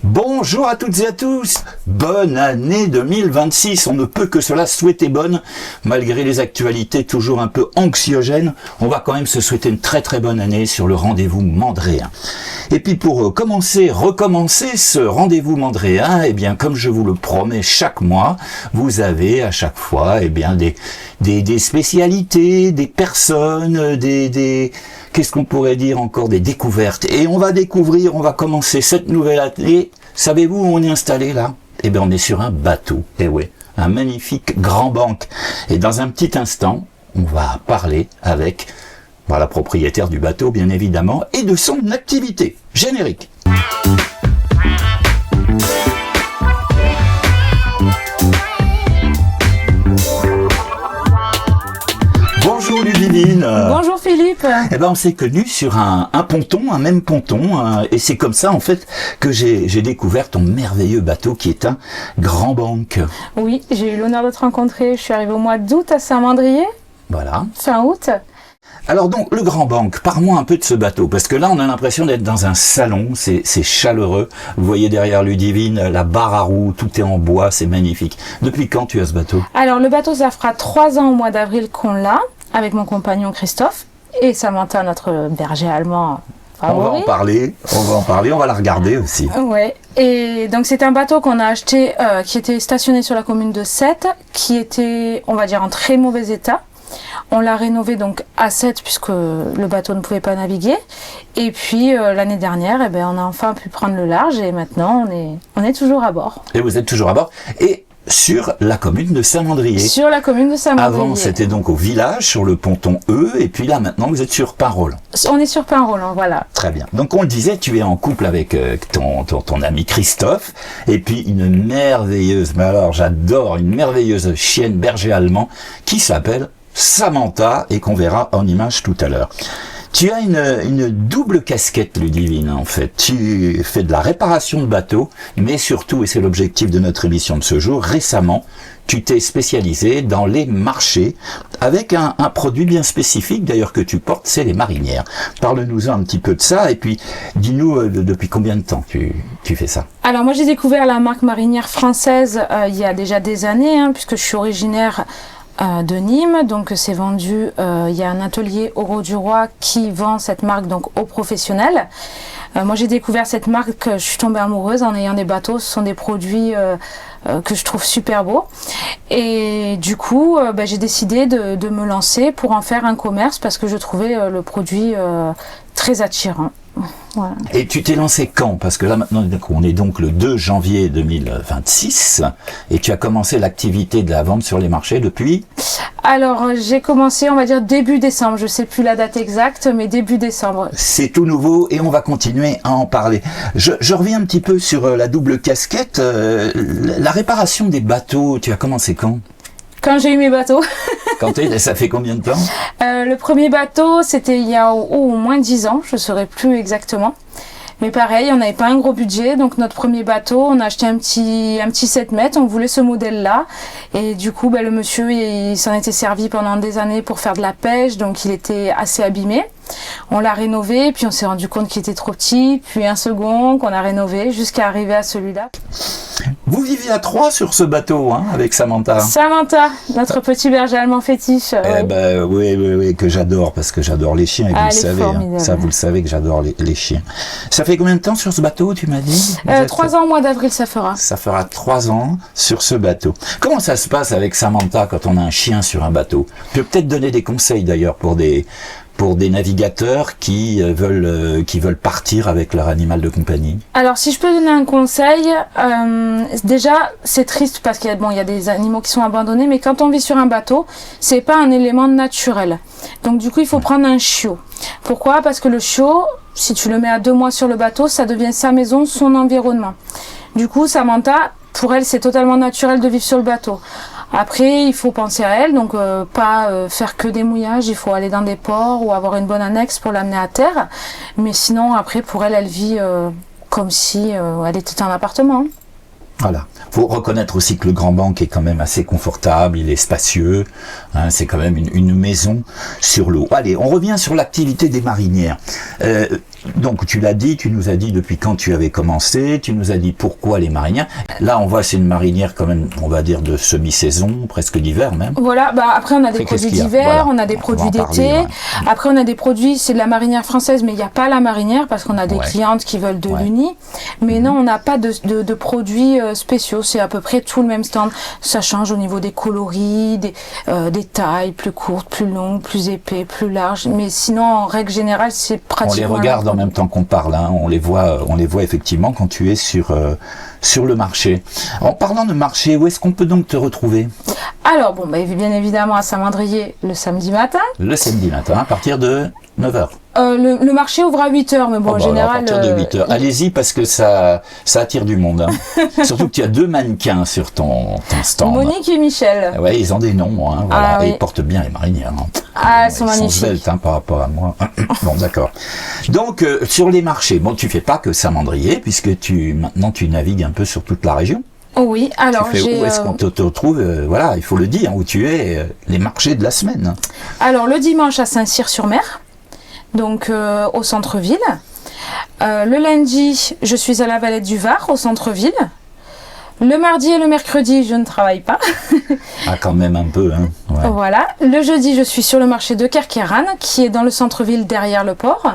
Bonjour à toutes et à tous, bonne année 2026, on ne peut que cela souhaiter bonne, malgré les actualités toujours un peu anxiogènes, on va quand même se souhaiter une très très bonne année sur le rendez-vous mandréen. Et puis pour recommencer ce rendez-vous mandréen, eh bien comme je vous le promets chaque mois, vous avez à chaque fois des spécialités, des personnes, qu'est-ce qu'on pourrait dire encore, des découvertes. Et on va commencer cette nouvelle année. Savez-vous où on est installé là? Eh bien on est sur un bateau, un magnifique grand banc. Et dans un petit instant, on va parler avec la propriétaire du bateau bien évidemment, et de son activité. Générique. Bonjour Ludivine. Bonjour Philippe. Eh ben on s'est connus sur un même ponton, et c'est comme ça en fait que j'ai découvert ton merveilleux bateau qui est un grand banc. Oui, j'ai eu l'honneur de te rencontrer. Je suis arrivée au mois d'août à Saint-Mandrier. Voilà. Fin août. Alors donc le grand banc, parle-moi un peu de ce bateau, parce que là on a l'impression d'être dans un salon, c'est chaleureux. Vous voyez derrière Ludivine la barre à roues, tout est en bois, c'est magnifique. Depuis quand tu as ce bateau? Alors le bateau, ça fera 3 ans au mois d'avril qu'on l'a, avec mon compagnon Christophe et Samantha, notre berger allemand favori. On va en parler, on va la regarder aussi. Ouais. Et donc c'est un bateau qu'on a acheté, qui était stationné sur la commune de Sète, qui était, on va dire, en très mauvais état. On l'a rénové donc à Sète puisque le bateau ne pouvait pas naviguer. Et puis l'année dernière, on a enfin pu prendre le large et maintenant on est toujours à bord. Et vous êtes toujours à bord. Et sur la commune de Saint-Mandrier. Sur la commune de Saint-Mandrier. Avant, c'était donc au village, sur le ponton E, et puis là, maintenant, vous êtes sur Paimpol. On est sur Paimpol, voilà. Très bien. Donc, on le disait, tu es en couple avec ton ami Christophe, et puis une merveilleuse chienne berger allemand qui s'appelle Samantha, et qu'on verra en image tout à l'heure. Tu as une double casquette, Ludivine, en fait. Tu fais de la réparation de bateaux, mais surtout, et c'est l'objectif de notre émission de ce jour, récemment, tu t'es spécialisé dans les marchés avec un produit bien spécifique, d'ailleurs, que tu portes, c'est les marinières. Parle-nous un petit peu de ça, et puis dis-nous depuis combien de temps tu fais ça? Alors moi, j'ai découvert la marque marinière française il y a déjà des années, puisque je suis originaire de Nîmes, donc c'est vendu, il y a un atelier Oro du Roi qui vend cette marque donc aux professionnels. Moi j'ai découvert cette marque, je suis tombée amoureuse en ayant des bateaux, ce sont des produits que je trouve super beaux. Et du coup j'ai décidé de me lancer pour en faire un commerce parce que je trouvais le produit très attirant. Voilà. Et tu t'es lancé quand? Parce que là maintenant on est donc le 2 janvier 2026 et tu as commencé l'activité de la vente sur les marchés depuis? Alors j'ai commencé, on va dire début décembre, je sais plus la date exacte, mais début décembre. C'est tout nouveau et on va continuer à en parler. Je reviens un petit peu sur la double casquette, la réparation des bateaux, tu as commencé quand? Quand j'ai eu mes bateaux. Ça fait combien de temps? Le premier bateau, c'était il y a au moins 10 ans, je ne saurais plus exactement. Mais pareil, on n'avait pas un gros budget, donc notre premier bateau, on a acheté un petit 7 mètres, on voulait ce modèle-là. Et du coup, le monsieur, il s'en était servi pendant des années pour faire de la pêche, donc il était assez abîmé. On l'a rénové, puis on s'est rendu compte qu'il était trop petit, puis un second qu'on a rénové jusqu'à arriver à celui-là. Vous viviez à 3 sur ce bateau, avec Samantha. Samantha, notre petit berger allemand fétiche. Oui, que j'adore, parce que j'adore les chiens, et vous le savez. Ça, vous le savez que j'adore les chiens. Ça fait combien de temps sur ce bateau, tu m'as dit? 3 ans au mois d'avril, ça fera. Ça fera 3 ans sur ce bateau. Comment ça se passe avec Samantha quand on a un chien sur un bateau? Tu peux peut-être donner des conseils d'ailleurs pour des navigateurs qui veulent partir avec leur animal de compagnie. Alors si je peux donner un conseil, déjà c'est triste parce qu'il y a des animaux qui sont abandonnés, mais quand on vit sur un bateau, c'est pas un élément naturel. Donc du coup il faut prendre un chiot. Pourquoi? Parce que le chiot, si tu le mets à 2 mois sur le bateau, ça devient sa maison, son environnement. Du coup Samantha, pour elle c'est totalement naturel de vivre sur le bateau. Après, il faut penser à elle, donc pas faire que des mouillages, il faut aller dans des ports ou avoir une bonne annexe pour l'amener à terre. Mais sinon, après, pour elle, elle vit comme si elle était en appartement. Voilà. Faut reconnaître aussi que le Grand Banque est quand même assez confortable, il est spacieux, hein, c'est quand même une maison sur l'eau. Allez, on revient sur l'activité des marinières. Donc tu l'as dit, tu nous as dit depuis quand tu avais commencé, tu nous as dit pourquoi les marinières. Là on voit c'est une marinière quand même, on va dire de semi-saison, presque d'hiver même. Voilà, après on a des produits d'hiver, voilà. On a des produits d'été, ouais. Après on a des produits, c'est de la marinière française, mais il n'y a pas la marinière parce qu'on a des clientes qui veulent de l'uni. Mais non, on n'a pas de produits spéciaux, c'est à peu près tout le même stand. Ça change au niveau des coloris, des tailles plus courtes, plus longues, plus épais, plus larges. Mais sinon en règle générale c'est pratiquement... On les regarde en même temps qu'on parle, hein. On les voit effectivement quand tu es sur le marché. En parlant de marché, où est-ce qu'on peut donc te retrouver? Alors, bien évidemment à Saint-Mandrier le samedi matin. Le samedi matin, à partir de 9h. Le marché ouvre à 8h, mais bon, en général... À partir de 8h. Allez-y, parce que ça attire du monde. Hein. Surtout que tu as 2 mannequins sur ton stand. Monique et Michel. Ouais, ils ont des noms, hein, voilà. Et ils portent bien les marinières. Hein. Elles sont magnifiques. Ils sont sveltes, hein, par rapport à moi. Bon, d'accord. Donc, sur les marchés, tu fais pas que Saint-Mandrier, puisque maintenant tu navigues un peu sur toute la région. Oui, alors où est-ce qu'on te retrouve, voilà, il faut le dire, où tu es, les marchés de la semaine. Alors, le dimanche à Saint-Cyr-sur-Mer, donc au centre-ville. Le lundi, je suis à la Valette du Var, au centre-ville. Le mardi et le mercredi, je ne travaille pas. Quand même un peu, hein. Ouais. Voilà. Le jeudi, je suis sur le marché de Kerkéran, qui est dans le centre-ville derrière le port.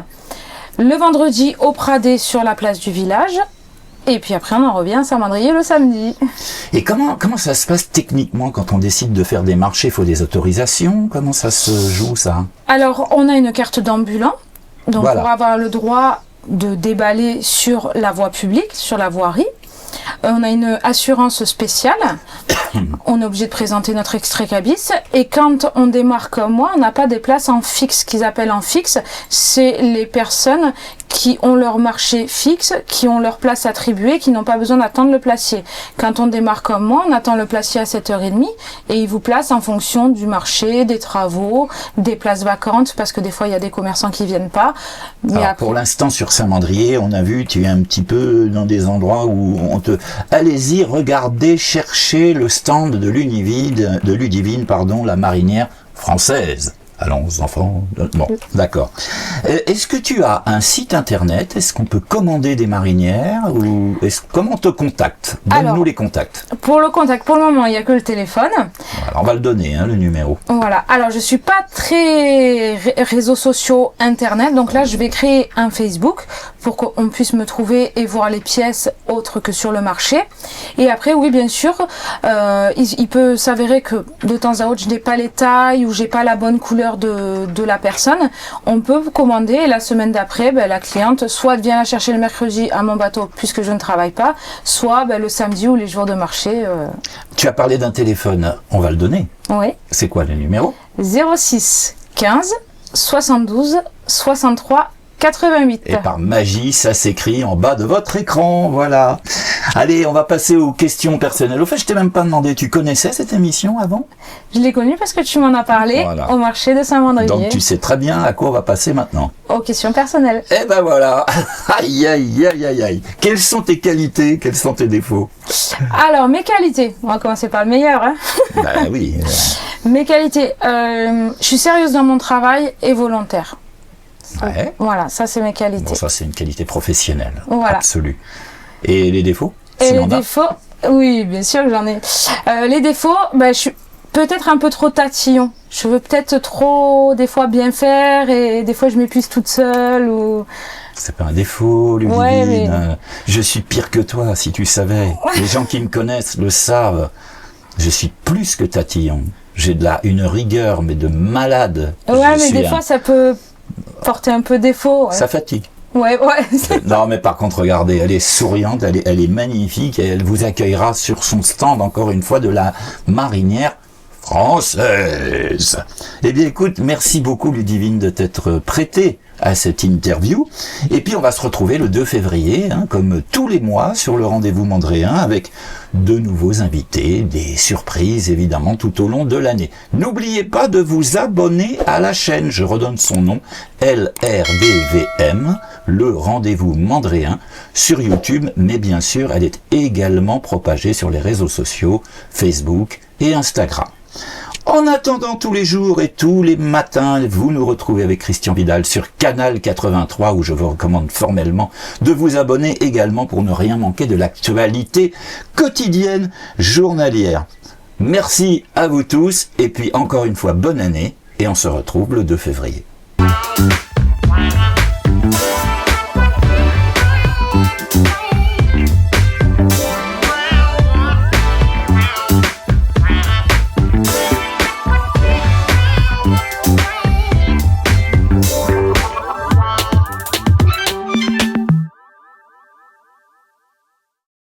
Le vendredi, au Pradé, sur la place du village. Et puis après, on en revient à Saint-Mandrier le samedi. Et comment ça se passe techniquement quand on décide de faire des marchés? Il faut des autorisations? Comment ça se joue, ça? Alors, on a une carte d'ambulant. Donc, voilà. Pour avoir le droit de déballer sur la voie publique, sur la voirie. On a une assurance spéciale. On est obligé de présenter notre extrait cabis. Et quand on démarre comme moi, on n'a pas des places en fixe, qu'ils appellent en fixe. C'est les personnes qui ont leur marché fixe, qui ont leur place attribuée, qui n'ont pas besoin d'attendre le placier. Quand on démarre comme moi, on attend le placier à 7h30 et il vous place en fonction du marché, des travaux, des places vacantes, parce que des fois il y a des commerçants qui viennent pas. Mais alors, après... pour l'instant sur Saint-Mandrier, on a vu, tu es un petit peu dans des endroits où on te... Allez-y, regardez, cherchez le stand de Ludivine, la marinière française. Allons, enfants. Bon, d'accord. Est-ce que tu as un site internet? Est-ce qu'on peut commander des marinières? Ou comment on te contacte? Donne-nous les contacts. Pour le contact, pour le moment, il n'y a que le téléphone. Alors, on va le donner, hein, le numéro. Voilà. Alors, je suis pas très réseaux sociaux internet. Donc là, je vais créer un Facebook pour qu'on puisse me trouver et voir les pièces autres que sur le marché. Et après, oui, bien sûr, il peut s'avérer que de temps à autre, je n'ai pas les tailles ou j'ai pas la bonne couleur de la personne. On peut commander et la semaine d'après, la cliente soit vient la chercher le mercredi à mon bateau puisque je ne travaille pas, soit le samedi ou les jours de marché. Tu as parlé d'un téléphone, on va le donner. Oui. C'est quoi le numéro? 06 15 72 63 88. Et par magie, ça s'écrit en bas de votre écran, voilà. Allez, on va passer aux questions personnelles. Au fait, je t'ai même pas demandé, tu connaissais cette émission avant? Je l'ai connue parce que tu m'en as parlé au marché de Saint-Mandrier. Donc tu sais très bien à quoi on va passer maintenant. Aux questions personnelles. Eh ben voilà. Aïe, aïe, aïe, aïe, aïe. Quelles sont tes qualités? Quels sont tes défauts? Alors, mes qualités. On va commencer par le meilleur, hein. Ben oui. Mes qualités. Je suis sérieuse dans mon travail et volontaire. Ouais. Voilà, ça c'est mes qualités. Bon, ça c'est une qualité professionnelle, voilà. Absolue. Et les défauts? Et les défauts, oui, bien sûr que j'en ai. Les défauts, je suis peut-être un peu trop tatillon. Je veux peut-être trop, des fois, bien faire et des fois je m'épuise toute seule ou... C'est pas un défaut, Ludivine. Ouais, mais... Je suis pire que toi, si tu savais. Les gens qui me connaissent le savent. Je suis plus que tatillon. J'ai une rigueur, mais de malade. Ouais, mais des fois ça peut porter un peu défaut. Ouais. Ça fatigue. Ouais. Non, mais par contre, regardez, elle est souriante, elle est magnifique et elle vous accueillera sur son stand, encore une fois, de la marinière française. Eh bien, écoute, merci beaucoup, Ludivine, de t'être prêtée à cette interview. Et puis, on va se retrouver le 2 février, comme tous les mois, sur le rendez-vous Mandréen, avec de nouveaux invités, des surprises, évidemment, tout au long de l'année. N'oubliez pas de vous abonner à la chaîne. Je redonne son nom, LRDVM, le rendez-vous Mandréen, sur YouTube, mais bien sûr, elle est également propagée sur les réseaux sociaux, Facebook et Instagram. En attendant, tous les jours et tous les matins, vous nous retrouvez avec Christian Vidal sur Canal 83, où je vous recommande formellement de vous abonner également pour ne rien manquer de l'actualité quotidienne journalière. Merci à vous tous, et puis encore une fois, bonne année, et on se retrouve le 2 février.